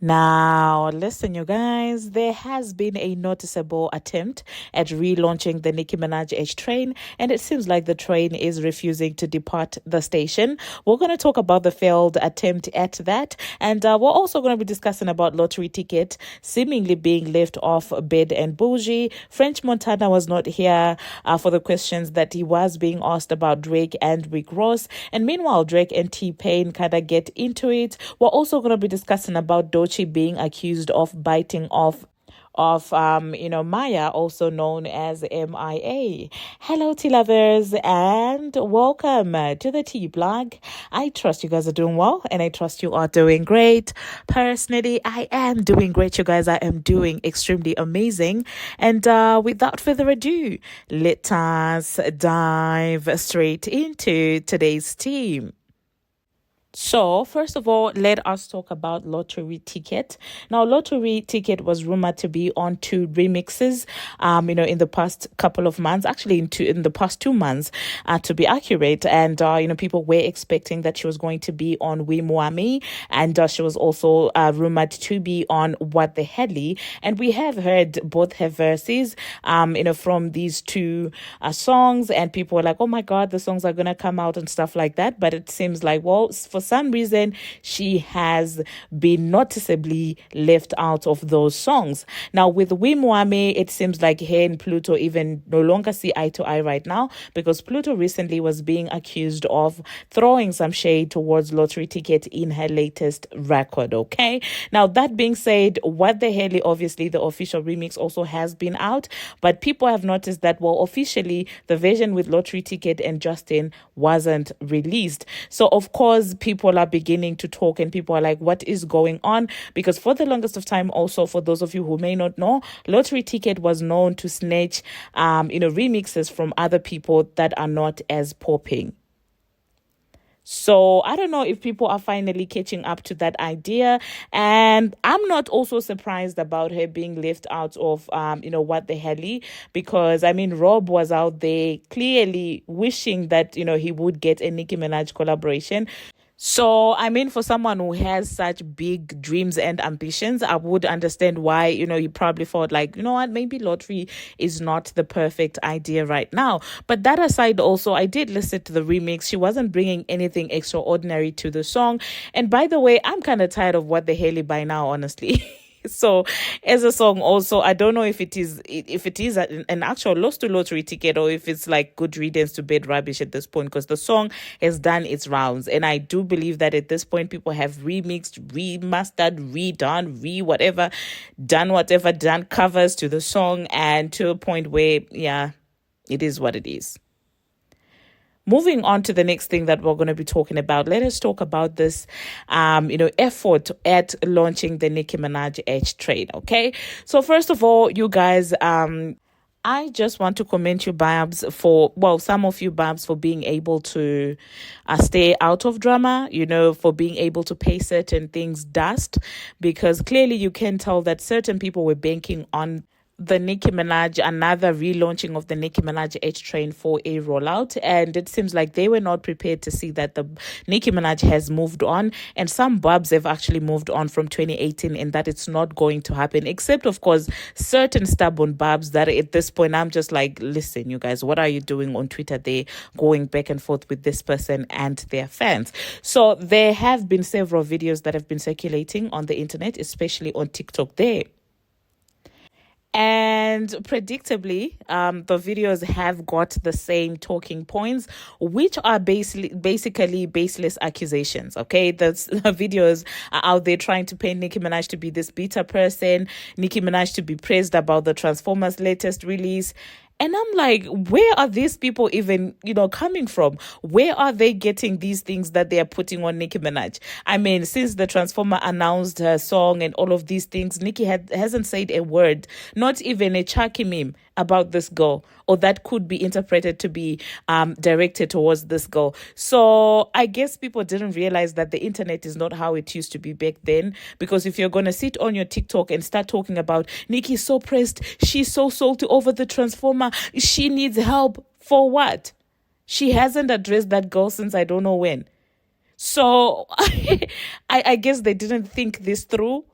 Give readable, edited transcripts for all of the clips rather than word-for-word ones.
Now, listen, you guys, there has been a noticeable attempt at relaunching the Nicki Minaj H-Train, and it seems like the train is refusing to depart the station. We're going to talk about the failed attempt at that, and we're also going to be discussing about lottery ticket seemingly being left off Bed and Bougie. French Montana was not here for the questions that he was being asked about Drake and Rick Ross, and meanwhile, Drake and T-Pain kind of get into it. We're also going to be discussing about Doechii being accused of biting off M.I.A, also known as M.I.A. Hello, tea lovers, and welcome to the tea blog. I trust you guys are doing well, and I trust you are doing great. Personally, I am doing great, you guys. I am doing extremely amazing. And without further ado, let us dive straight into today's tea. So, first of all, let us talk about Lottery Ticket. Now, Lottery Ticket was rumored to be on two remixes, in the past couple of months, actually in the past 2 months, to be accurate. And, people were expecting that she was going to be on Whim Whamie, and she was also rumored to be on What the Helly. And we have heard both her verses, from these two songs, and people were like, oh my God, the songs are going to come out and stuff like that. But it seems like, well, for some reason, she has been noticeably left out of those songs. Now, with Whim Whamie, it seems like her and Pluto even no longer see eye to eye right now, because Pluto recently was being accused of throwing some shade towards Lottery Ticket in her latest record, okay? Now, that being said, What the Helly, obviously, the official remix also has been out, but people have noticed that, well, officially, the version with Lottery Ticket and Justin wasn't released. So, of course, people are beginning to talk, and people are like, what is going on? Because for the longest of time, also for those of you who may not know, Lottery Ticket was known to snatch remixes from other people that are not as popping. So I don't know if people are finally catching up to that idea. And I'm not also surprised about her being left out of, What the Helly, because, Rob was out there clearly wishing that, he would get a Nicki Minaj collaboration. So, for someone who has such big dreams and ambitions, I would understand why, he probably thought like, you know what, maybe lottery is not the perfect idea right now. But that aside, also, I did listen to the remix. She wasn't bringing anything extraordinary to the song. And by the way, I'm kind of tired of What the Helly by now, honestly. So as a song also, I don't know if it is an actual loss to Lottery Ticket, or if it's like good riddance to bed rubbish at this point, because the song has done its rounds. And I do believe that at this point, people have remixed, remastered, redone, done covers to the song, and to a point where, yeah, it is what it is. Moving on to the next thing that we're going to be talking about, let us talk about this, effort at launching the Nicki Minaj H-Train, okay? So first of all, you guys, I just want to commend you, barbz, some of you, barbz, for being able to stay out of drama, for being able to pay certain things dust, because clearly you can tell that certain people were banking on the Nicki Minaj, another relaunching of the Nicki Minaj H-Train for a rollout, and it seems like they were not prepared to see that the Nicki Minaj has moved on, and some barbz have actually moved on from 2018, and that it's not going to happen, except of course certain stubborn barbz that at this point I'm just like, listen, you guys, what are you doing on Twitter? They going back and forth with this person and their fans. So there have been several videos that have been circulating on the internet, especially on TikTok there. And predictably, the videos have got the same talking points, which are basically baseless accusations, okay? The videos are out there trying to paint Nicki Minaj to be this bitter person, Nicki Minaj to be praised about the Transformers latest release. And I'm like, where are these people even, coming from? Where are they getting these things that they are putting on Nicki Minaj? Since the Transformer announced her song and all of these things, Nicki hasn't said a word, not even a Chucky meme about this girl, or that could be interpreted to be directed towards this girl. So I guess people didn't realize that the internet is not how it used to be back then, because if you're going to sit on your TikTok and start talking about Nicki's so pressed, she's so salty over the Transformer, she needs help, for what? She hasn't addressed that girl since I don't know when. So I guess they didn't think this through.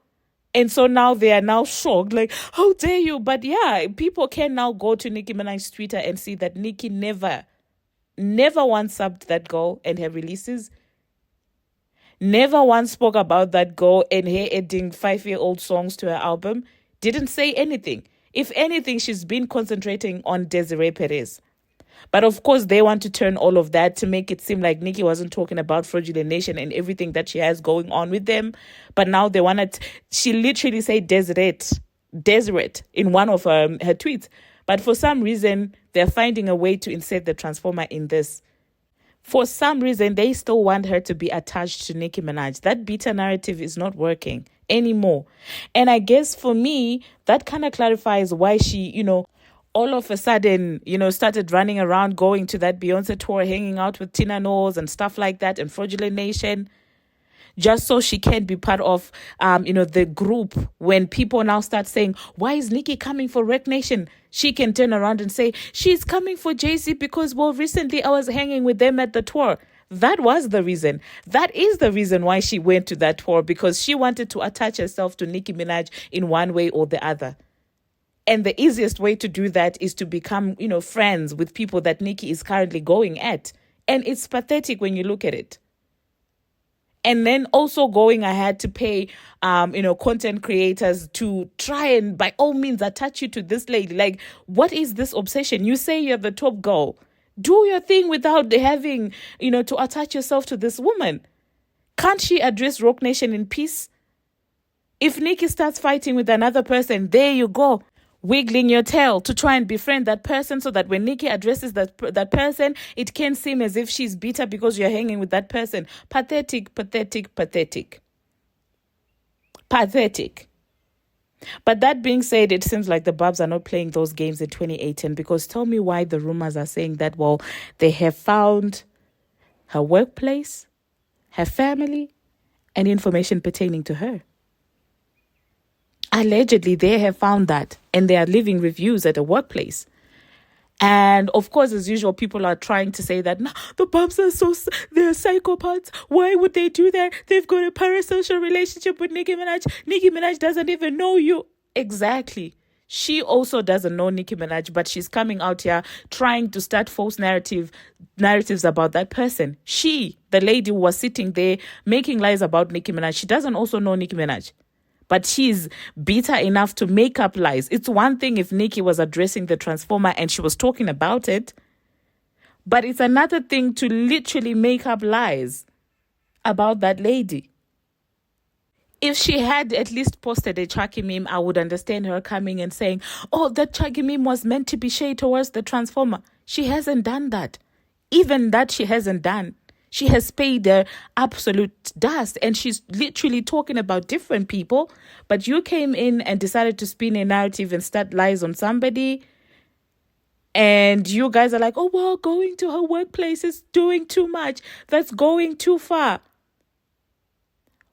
And so now they are now shocked, like, how dare you? But yeah, people can now go to Nicki Minaj's Twitter and see that Nicki never once subbed that girl and her releases. Never once spoke about that girl and her adding 5-year-old songs to her album. Didn't say anything. If anything, she's been concentrating on Desiree Perez. But of course, they want to turn all of that to make it seem like Nicki wasn't talking about Fraudulent Nation and everything that she has going on with them. But now they want to... She literally said Desiree in one of her tweets. But for some reason, they're finding a way to insert the transformer in this. For some reason, they still want her to be attached to Nicki Minaj. That beta narrative is not working anymore. And I guess for me, that kind of clarifies why she, all of a sudden, started running around, going to that Beyonce tour, hanging out with Tina Knowles and stuff like that, and Fraudulent Nation, just so she can be part of, the group. When people now start saying, why is Nicki coming for Rec Nation? She can turn around and say, she's coming for Jay-Z because, well, recently I was hanging with them at the tour. That was the reason. That is the reason why she went to that tour, because she wanted to attach herself to Nicki Minaj in one way or the other. And the easiest way to do that is to become, friends with people that Nicki is currently going at. And it's pathetic when you look at it. And then also going ahead to pay, content creators to try and by all means attach you to this lady. Like, what is this obsession? You say you're the top girl. Do your thing without having, to attach yourself to this woman. Can't she address Roc Nation in peace? If Nicki starts fighting with another person, there you go. Wiggling your tail to try and befriend that person so that when Nicki addresses that person, it can seem as if she's bitter because you're hanging with that person. Pathetic, pathetic, pathetic. Pathetic. But that being said, it seems like the barbz are not playing those games in 2018, because tell me why the rumors are saying that, well, they have found her workplace, her family, and information pertaining to her. Allegedly, they have found that, and they are leaving reviews at a workplace. And of course, as usual, people are trying to say that, no, the barbz they're psychopaths. Why would they do that? They've got a parasocial relationship with Nicki Minaj. Nicki Minaj doesn't even know you. Exactly. She also doesn't know Nicki Minaj, but she's coming out here trying to start false narratives about that person. She, the lady who was sitting there making lies about Nicki Minaj, she doesn't also know Nicki Minaj. But she's bitter enough to make up lies. It's one thing if Nicki was addressing the transformer and she was talking about it. But it's another thing to literally make up lies about that lady. If she had at least posted a Chucky meme, I would understand her coming and saying, oh, that Chucky meme was meant to be shade towards the transformer. She hasn't done that. Even that she hasn't done. She has paid their absolute dust, and she's literally talking about different people. But you came in and decided to spin a narrative and start lies on somebody. And you guys are like, oh, well, going to her workplace is doing too much. That's going too far.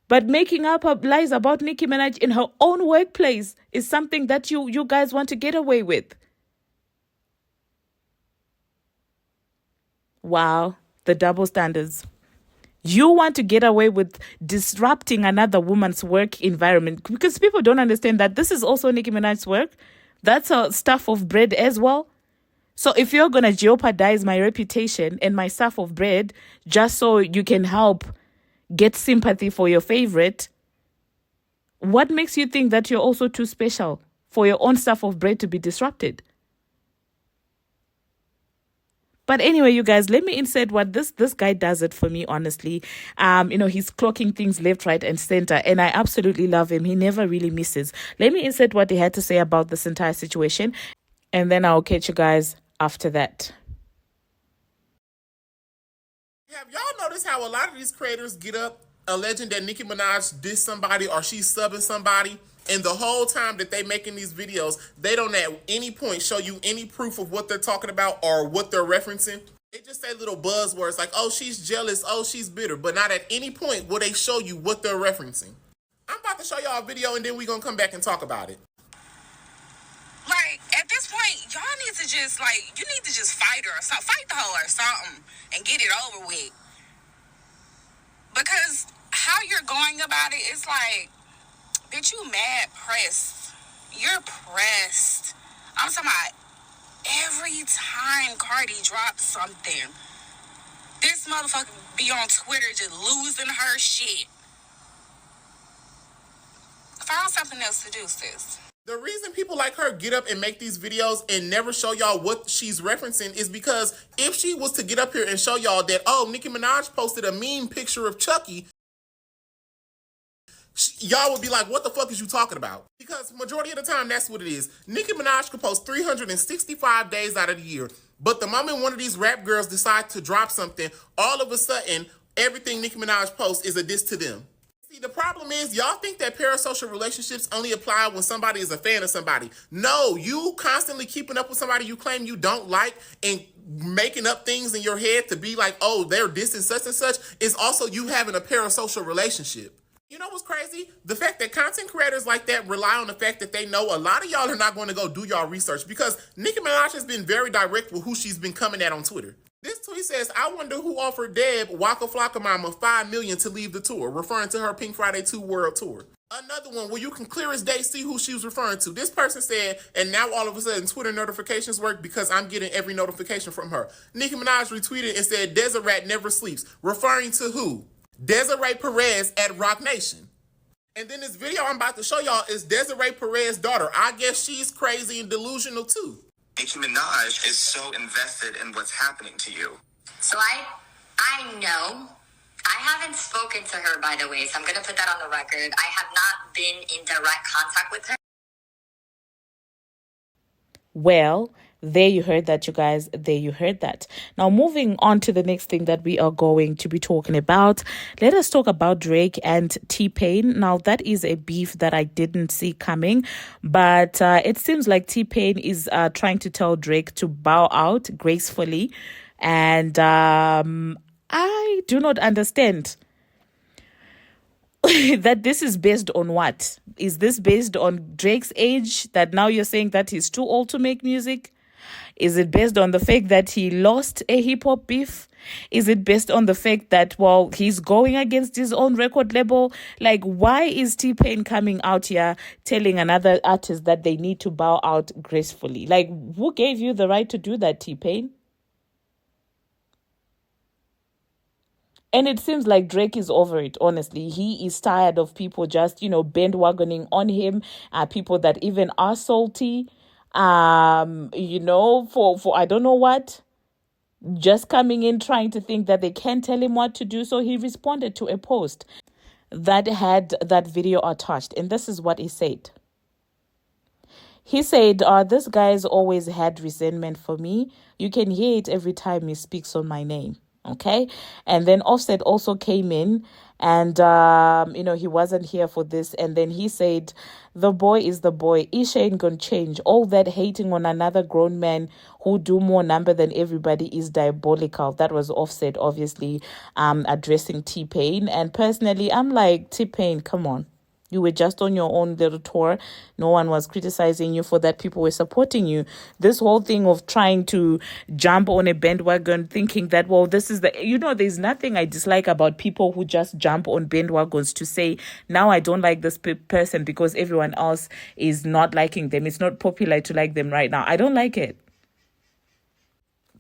But making up lies about Nicki Minaj in her own workplace is something that you guys want to get away with. Wow. The double standards. You want to get away with disrupting another woman's work environment, because people don't understand that this is also Nicki Minaj's work. That's a stuff of bread as well. So if you're going to jeopardize my reputation and my stuff of bread just so you can help get sympathy for your favorite, what makes you think that you're also too special for your own stuff of bread to be disrupted? But anyway, you guys, let me insert what this guy does it for me, honestly. He's clocking things left, right, and center, and I absolutely love him. He never really misses. Let me insert what he had to say about this entire situation, and then I'll catch you guys after that. Have y'all noticed how a lot of these creators get up alleging that Nicki Minaj dissed somebody or she's subbing somebody, and the whole time that they making these videos, they don't at any point show you any proof of what they're talking about or what they're referencing? They just say little buzzwords like, oh, she's jealous, oh, she's bitter, but not at any point will they show you what they're referencing. I'm about to show y'all a video, and then we're going to come back and talk about it. Like, at this point, y'all need to just, you need to just fight her or something. Fight the hoe or something and get it over with. Because how you're going about it, it's like, Bitch, you mad pressed. You're pressed. I'm talking about every time Cardi drops something, this motherfucker be on Twitter just losing her shit. Find something else to do, sis. The reason people like her get up and make these videos and never show y'all what she's referencing is because if she was to get up here and show y'all that, oh, Nicki Minaj posted a mean picture of Chucky, y'all would be like, what the fuck is you talking about? Because majority of the time, that's what it is. Nicki Minaj could post 365 days out of the year. But the moment one of these rap girls decide to drop something, all of a sudden, everything Nicki Minaj posts is a diss to them. See, the problem is, y'all think that parasocial relationships only apply when somebody is a fan of somebody. No, you constantly keeping up with somebody you claim you don't like and making up things in your head to be like, oh, they're dissing such and such, is also you having a parasocial relationship. You know what's crazy? The fact that content creators like that rely on the fact that they know a lot of y'all are not going to go do y'all research, because Nicki Minaj has been very direct with who she's been coming at on Twitter. This tweet says, I wonder who offered Deb Waka Flocka Mama $5 million to leave the tour, referring to her Pink Friday 2 World Tour. Another one where you can clear as day see who she was referring to. This person said, and now all of a sudden Twitter notifications work because I'm getting every notification from her. Nicki Minaj retweeted and said, Deseret never sleeps, referring to who? Desiree Perez at Rock Nation. And then this video I'm about to show y'all is Desiree Perez's daughter. I guess she's crazy and delusional too. Nicki Minaj is so invested in what's happening to you. So I know. I haven't spoken to her, by the way, so I'm going to put that on the record. I have not been in direct contact with her. Well, there you heard that, you guys. There you heard that. Now, moving on to the next thing that we are going to be talking about. Let us talk about Drake and T-Pain. Now, that is a beef that I didn't see coming, but it seems like T-Pain is trying to tell Drake to bow out gracefully, and I do not understand that this is based on what? Is this based on Drake's age, that now you're saying that he's too old to make music? Is it based on the fact that he lost a hip-hop beef? Is it based on the fact that, well, he's going against his own record label? Like, why is T-Pain coming out here telling another artist that they need to bow out gracefully? Like, who gave you the right to do that, T-Pain? And it seems like Drake is over it, honestly. He is tired of people just, bandwagoning on him, people that even are salty, for I don't know what, just coming in trying to think that they can tell him what to do. So he responded to a post that had that video attached. And this is what he said. He said, this guy's always had resentment for me. You can hear it every time he speaks on my name. Okay. And then Offset also came in and, he wasn't here for this. And then he said, the boy is the boy. Isha ain't gonna change. All that hating on another grown man who do more number than everybody is diabolical. That was Offset, obviously, addressing T-Pain. And personally, I'm like, T-Pain, come on. You were just on your own little tour. No one was criticizing you for that. People were supporting you. This whole thing of trying to jump on a bandwagon, thinking that, well, this is there's nothing I dislike about people who just jump on bandwagons to say, now I don't like this person because everyone else is not liking them. It's not popular to like them right now. I don't like it.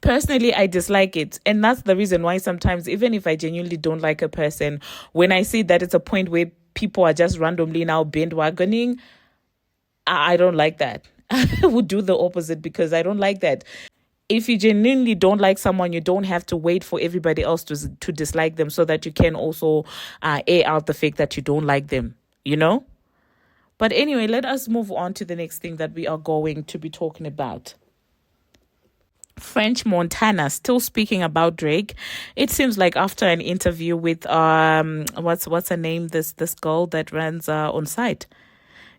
Personally, I dislike it. And that's the reason why sometimes, even if I genuinely don't like a person, when I see that it's a point where people are just randomly now bandwagoning, I don't like that. I would do the opposite because I don't like that. If you genuinely don't like someone, you don't have to wait for everybody else to dislike them so that you can also air out the fact that you don't like them, But anyway, let us move on to the next thing that we are going to be talking about. French Montana still speaking about Drake. It seems like after an interview with what's her name, this girl that runs on site.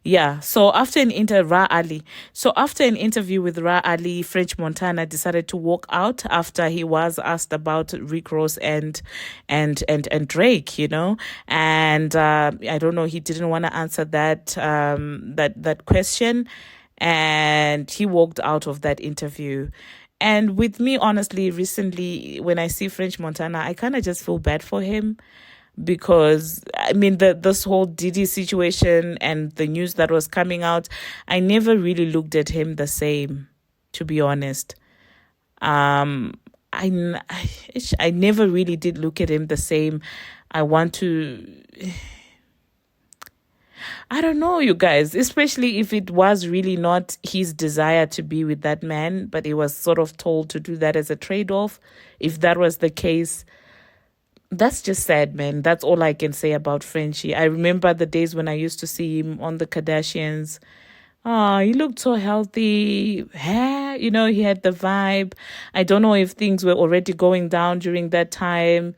Yeah, so after an Ra Ali. So after an interview with Ra Ali, French Montana decided to walk out after he was asked about Rick Ross and Drake, And I don't know, he didn't want to answer that question, and he walked out of that interview. And with me, honestly, recently, when I see French Montana, I kind of just feel bad for him because I mean this whole Diddy situation and the news that was coming out, I never really looked at him the same, to be honest. I never really did look at him the same. I don't know, you guys, especially if it was really not his desire to be with that man, but he was sort of told to do that as a trade-off. If that was the case, that's just sad, man. That's all I can say about Frenchie. I remember the days when I used to see him on the Kardashians. Oh, he looked so healthy. You know, he had the vibe. I don't know if things were already going down during that time,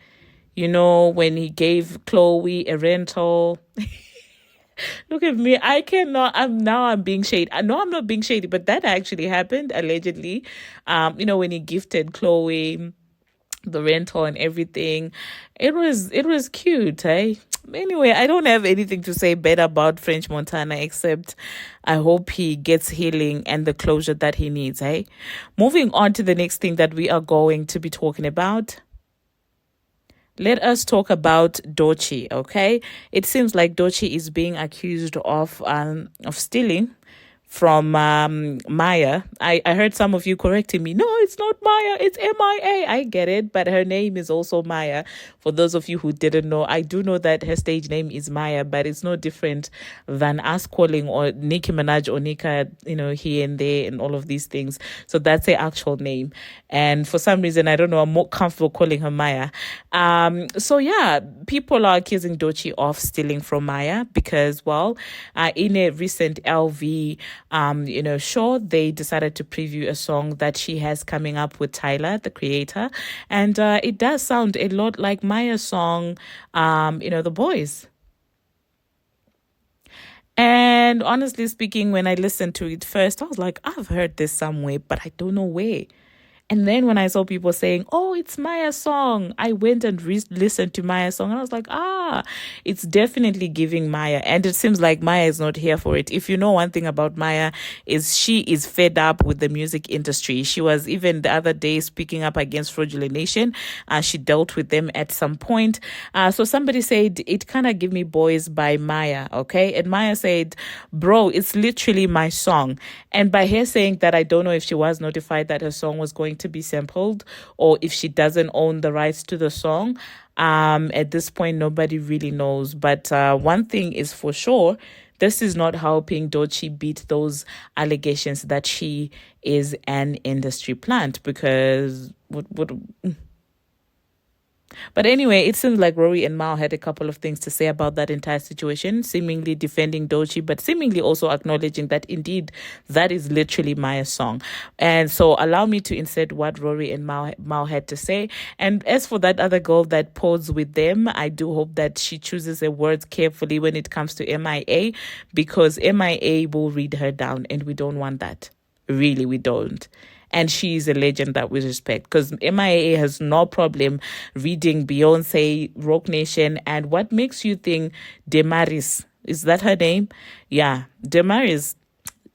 you know, when he gave Chloe a rental. Look at me. I cannot. I'm being shady. No, I'm not being shady, but that actually happened, allegedly. You know, when he gifted Chloe the rental and everything. It was cute, eh? Anyway, I don't have anything to say bad about French Montana, except I hope he gets healing and the closure that he needs, eh? Moving on to the next thing that we are going to be talking about. Let us talk about Doechii, okay? It seems like Doechii is being accused of stealing from M.I.A. I heard some of you correcting me. No, it's not M.I.A, it's M.I.A. I get it, but her name is also M.I.A. For those of you who didn't know, I do know that her stage name is M.I.A, but it's no different than us calling or Nicki Minaj or Nika, you know, here and there and all of these things. So that's her actual name. And for some reason, I don't know, I'm more comfortable calling her M.I.A. So yeah, people are accusing Doechii of stealing from M.I.A because, well, in a recent LV show, they decided to preview a song that she has coming up with Tyler, the creator. And it does sound a lot like M.I.A.'s song, The Boys. And honestly speaking, when I listened to it first, I was like, I've heard this somewhere, but I don't know where. And then when I saw people saying, oh, it's M.I.A.'s song, I went and listened to M.I.A.'s song. And I was like, it's definitely giving M.I.A. And it seems like M.I.A. is not here for it. If you know one thing about M.I.A. is she is fed up with the music industry. She was even the other day speaking up against Fraudulent Nation. She dealt with them at some point. So somebody said, it kind of give me Boys by M.I.A., okay? And M.I.A. said, bro, it's literally my song. And by her saying that, I don't know if she was notified that her song was going to be sampled or if she doesn't own the rights to the song. At this point, nobody really knows. But one thing is for sure, this is not helping Doechii beat those allegations that she is an industry plant, because But anyway, it seems like Rory and Mal had a couple of things to say about that entire situation, seemingly defending Doechii, but seemingly also acknowledging that indeed that is literally M.I.A.'s song. And so allow me to insert what Rory and Mal had to say. And as for that other girl that posed with them, I do hope that she chooses her words carefully when it comes to M.I.A, because M.I.A will read her down, and we don't want that. Really, we don't. And she is a legend that we respect, because M.I.A has no problem reading Beyonce, Rock Nation, and what makes you think Demaris, is that her name? Yeah, Demaris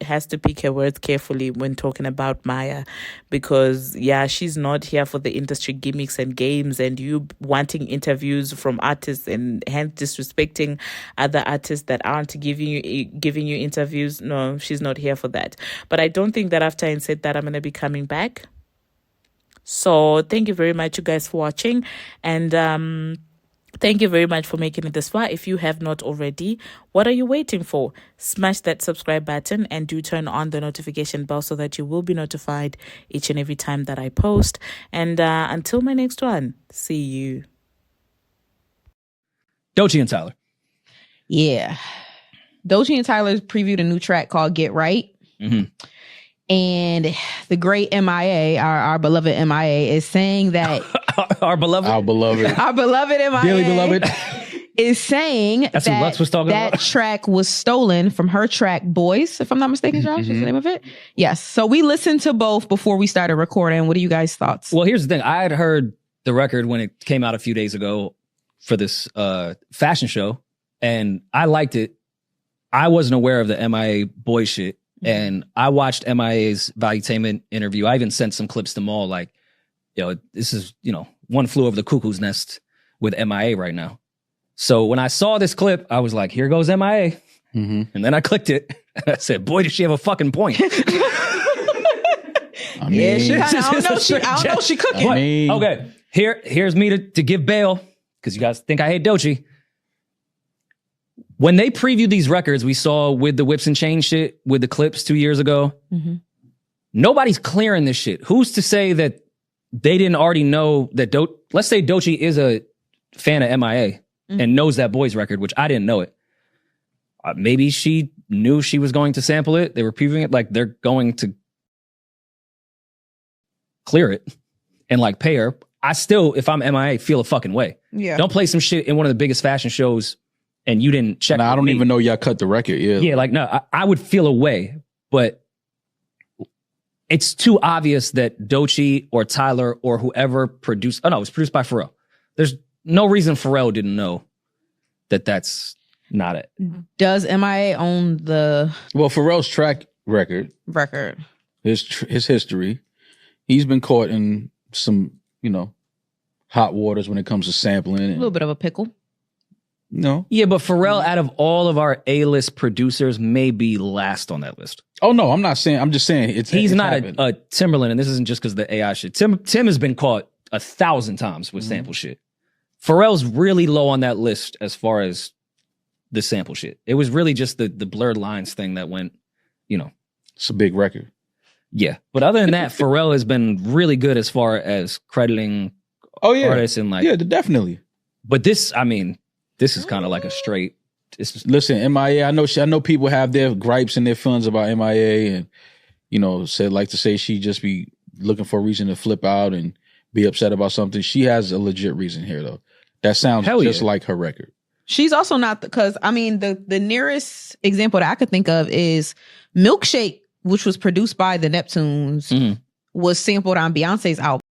has to pick her words carefully when talking about M.I.A, because yeah, she's not here for the industry gimmicks and games and you wanting interviews from artists and hence disrespecting other artists that aren't giving you interviews. No, she's not here for that. But I don't think that after I said that, I'm going to be coming back. So thank you very much, you guys, for watching. And thank you very much for making it this far. If you have not already, what are you waiting for? Smash that subscribe button and do turn on the notification bell so that you will be notified each and every time that I post. And until my next one, see you. Doechii and Tyler. Yeah. Doechii and Tyler previewed a new track called Get Right. Mm-hmm. And the great M.I.A, our beloved M.I.A, is saying that our beloved M.I.A, dearly beloved, is saying that's what Lutz was talking that about. track was stolen from her track Boys, if I'm not mistaken, Josh, is the name of it? Yes. So we listened to both before we started recording. What are you guys' thoughts? Well, here's the thing. I had heard the record when it came out a few days ago for this fashion show, and I liked it. I wasn't aware of the M.I.A boy shit. And I watched M.I.A.'s Valuetainment interview. I even sent some clips to Maul, this is, one flew over the cuckoo's nest with M.I.A right now. So when I saw this clip, I was like, here goes M.I.A. Mm-hmm. And then I clicked it. And I said, boy, does she have a fucking point. I mean, I don't know. She cooking. I mean, Okay, here's me to give bail, because you guys think I hate Doechii. When they previewed these records, we saw with the whips and chain shit, with the clips 2 years ago, nobody's clearing this shit. Who's to say that they didn't already know that, let's say Doechii is a fan of M.I.A. and knows that Boys record, which I didn't know it. Maybe she knew she was going to sample it. They were previewing it, like they're going to clear it and like pay her. I still, if I'm M.I.A., feel a fucking way. Yeah. Don't play some shit in one of the biggest fashion shows and you didn't check. I don't me. even know y'all cut the record. Yeah. Yeah, like, no, I would feel a way, but it's too obvious that Doechii or Tyler or whoever produced, oh no, it was produced by Pharrell. There's no reason Pharrell didn't know that that's not it. Does M.I.A. own the Well, Pharrell's track record, his history, he's been caught in some, hot waters when it comes to sampling. A little bit of a pickle. No. Yeah, but Pharrell, out of all of our A-list producers, may be last on that list. Oh no, I'm not saying. I'm just saying he's not happened. a Timberland, and this isn't just because of the AI shit. Tim has been caught 1,000 times with sample shit. Pharrell's really low on that list as far as the sample shit. It was really just the blurred lines thing that went, It's a big record. Yeah, but other than that, Pharrell has been really good as far as crediting artists and like. Yeah, definitely. But this, I mean, this is kind of like a straight. Listen, M.I.A. I know people have their gripes and their feelings about M.I.A. and like to say she just be looking for a reason to flip out and be upset about something. She has a legit reason here though. That sounds just like her record. She's also not, because I mean the nearest example that I could think of is Milkshake, which was produced by the Neptunes, was sampled on Beyonce's album,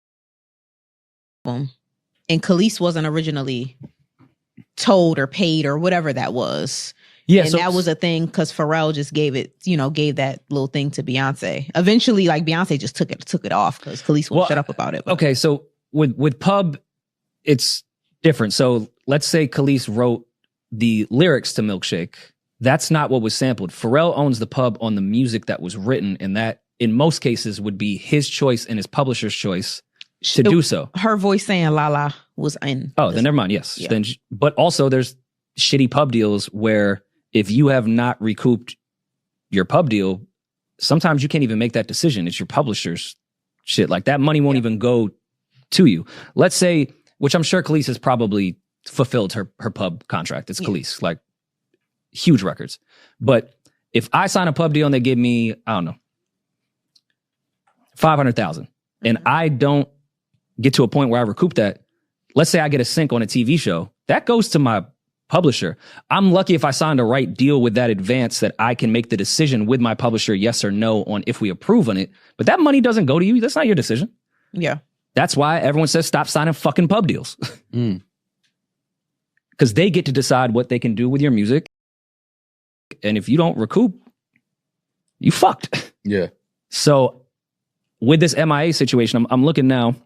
and Khalees wasn't originally told or paid or whatever that was. Yeah, and that was a thing because Pharrell just gave that little thing to Beyonce. Eventually, like Beyonce just took it off because Khalees won't shut up about it. But. Okay, so with Pub, it's different. So let's say Khalees wrote the lyrics to Milkshake. That's not what was sampled. Pharrell owns the Pub on the music that was written, and that in most cases would be his choice and his publisher's choice to do so. Her voice saying "la la" was in. Oh, then never mind. Yes, yeah. But also there's shitty pub deals where if you have not recouped your pub deal, sometimes you can't even make that decision. It's your publisher's shit. Like that money won't even go to you. Let's say, which I'm sure Khalees has probably fulfilled her pub contract. It's Khalees, like huge records. But if I sign a pub deal and they give me, I don't know, $500,000 and I don't get to a point where I recoup that, let's say I get a sync on a TV show, that goes to my publisher. I'm lucky if I signed a right deal with that advance that I can make the decision with my publisher, yes or no, on if we approve on it. But that money doesn't go to you. That's not your decision. Yeah. That's why everyone says stop signing fucking pub deals. Because they get to decide what they can do with your music. And if you don't recoup, you fucked. Yeah. So with this M.I.A. situation, I'm looking now.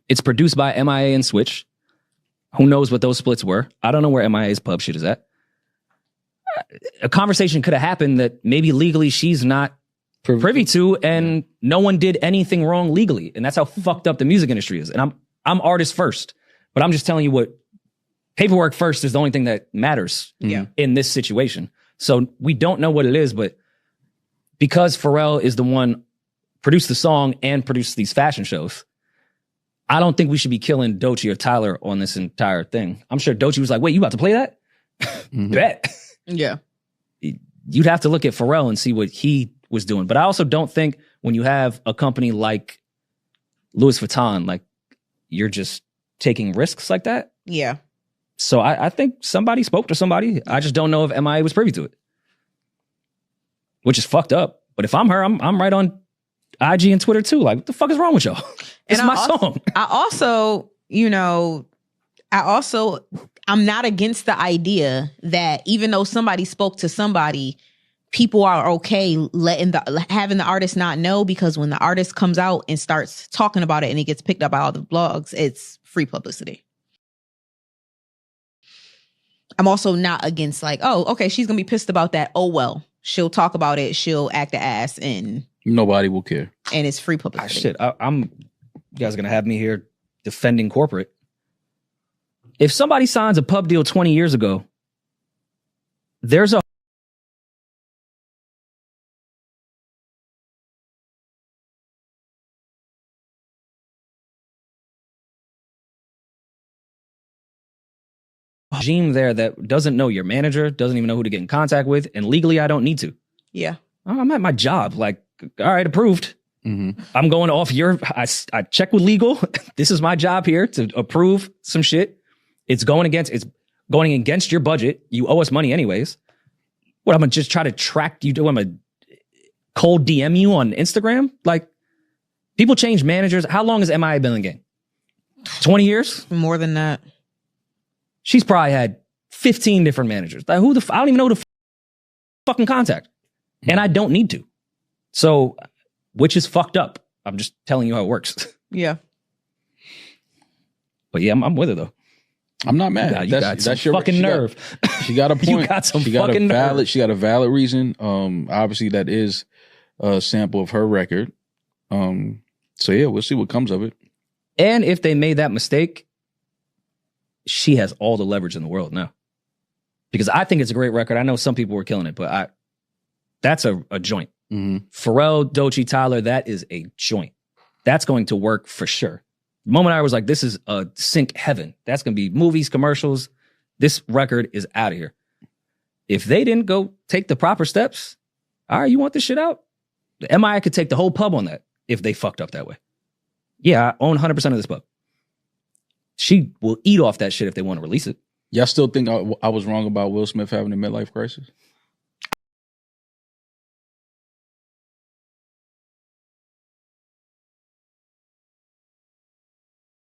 It's produced by M.I.A. and Switch. Who knows what those splits were? I don't know where M.I.A.'s pub shit is at. A conversation could have happened that maybe legally she's not privy to, and no one did anything wrong legally. And that's how fucked up the music industry is. And I'm artist first, but I'm just telling you what paperwork first is the only thing that matters in this situation. So we don't know what it is, but because Pharrell is the one produced the song and produced these fashion shows, I don't think we should be killing Doechii or Tyler on this entire thing. I'm sure Doechii was like, wait, you about to play that? Bet. Yeah. You'd have to look at Pharrell and see what he was doing. But I also don't think when you have a company like Louis Vuitton, like you're just taking risks like that. Yeah. So I think somebody spoke to somebody. I just don't know if M.I.A. was privy to it, which is fucked up. But if I'm her, I'm right on IG and Twitter too. Like, what the fuck is wrong with y'all? It's my song. I'm not against the idea that even though somebody spoke to somebody, people are okay having the artist not know, because when the artist comes out and starts talking about it and it gets picked up by all the blogs, it's free publicity. I'm also not against like, oh, okay, she's gonna be pissed about that. Oh well, she'll talk about it. She'll act the ass, and nobody will care. And it's free publicity. Shit, I'm. You guys are gonna have me here defending corporate. If somebody signs a pub deal 20 years ago, there's a regime there that doesn't know your manager, doesn't even know who to get in contact with, and legally I don't need to. Yeah. I'm at my job. Like, all right, approved. Mm-hmm. I'm going off I check with legal. This is my job here to approve some shit. It's going against your budget. You owe us money anyways. What, I'm gonna just try to track you? I'm gonna cold DM you on Instagram? Like, people change managers. How long has M.I.A been in the game? 20 years? More than that. She's probably had 15 different managers. Like, I don't even know who to fucking contact. And I don't need to. So, which is fucked up. I'm just telling you how it works. Yeah. But yeah, I'm with her though. I'm not mad. That's your fucking nerve. She got a point. You got some fucking nerve. She got a valid reason. Obviously that is a sample of her record. So yeah, we'll see what comes of it. And if they made that mistake, she has all the leverage in the world now. Because I think it's a great record. I know some people were killing it, but that's a joint. Mm-hmm. Pharrell, Doechii, Tyler, that is a joint. That's going to work for sure. The moment I was like, this is a sync heaven. That's going to be movies, commercials. This record is out of here. If they didn't go take the proper steps, all right, you want this shit out? The M.I.A could take the whole pub on that if they fucked up that way. Yeah, I own 100% of this pub. She will eat off that shit if they want to release it. Y'all still think I was wrong about Will Smith having a midlife crisis?